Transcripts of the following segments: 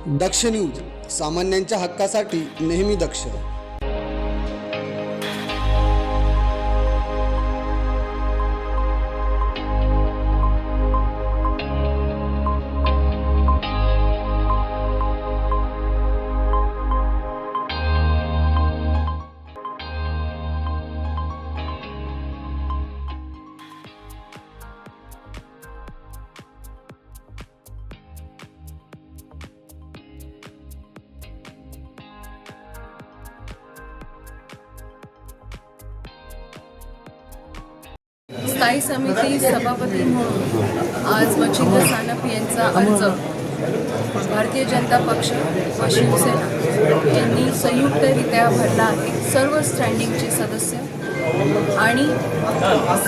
दक्ष news, सामान्यांच्या हक्कासाठी नेहमी दक्ष. स्थायी समिती सभापती म्हणून आज मच्छिंद्र सानप यांचा अर्ज भारतीय जनता पक्ष व शिवसेना यांनी संयुक्तरित्या भरला आहे. सर्व स्टँडिंगचे सदस्य आणि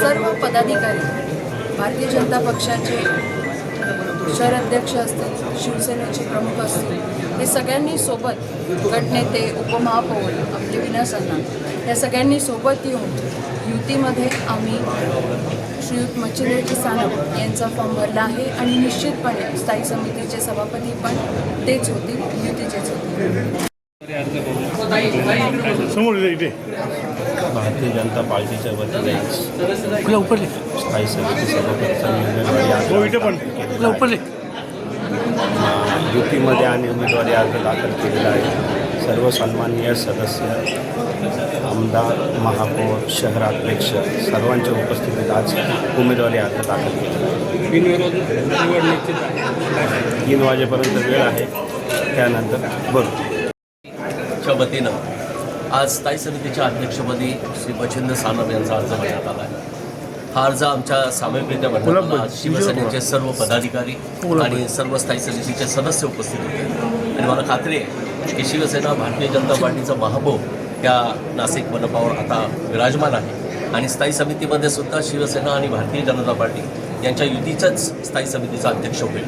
सर्व पदाधिकारी, भारतीय जनता पक्षाचे शहर अध्यक्ष असतील, शिवसेनेचे प्रमुख असतील, हे सगळ्यांनी सोबत, गटनेते, उपमहापौर, आपले विनाश अण्णा, या सगळ्यांनी सोबत येऊन युतीमध्ये आम्ही श्रीयुत मच्छिंद्रजी सानप यांचा फॉर्म भरला आहे आणि निश्चितपणे स्थायी समितीचे सभापती पण तेच होतील, युतीचेच होतील. भारतीय जनता पार्टीच्या वतीने स्थायी समिती सभापती युतीमध्ये आणि उमेदवारी अर्ज दाखल केलेला आहे. सर्व सन्माननीय सदस्य, आमदार, महापौर, शहराध्यक्ष सर्वांच्या उपस्थितीत आज उमेदवारी अर्ज दाखल केला. 3 वाजेपर्यंत वेळ आहे, त्यानंतर च्या वतीनं आज स्थायी समितीच्या अध्यक्षपदी श्री मच्छिंद्र सानप यांचा अर्ज भरण्यात आला आहे. हा अर्ज आमच्या सामूहिकरित्या भरण्यात आला. शिवसेनेचे सर्व पदाधिकारी आणि सर्व स्थायी समितीचे सदस्य उपस्थित होते आणि मला खात्री आहे की शिवसेना, भारतीय जनता पार्टीचा महापौर त्या नाशिक मनपावर आता विराजमान आहे आणि स्थायी समितीमध्ये सुद्धा शिवसेना आणि भारतीय जनता पार्टी यांच्या युतीच्याच स्थायी समितीचा अध्यक्ष होईल.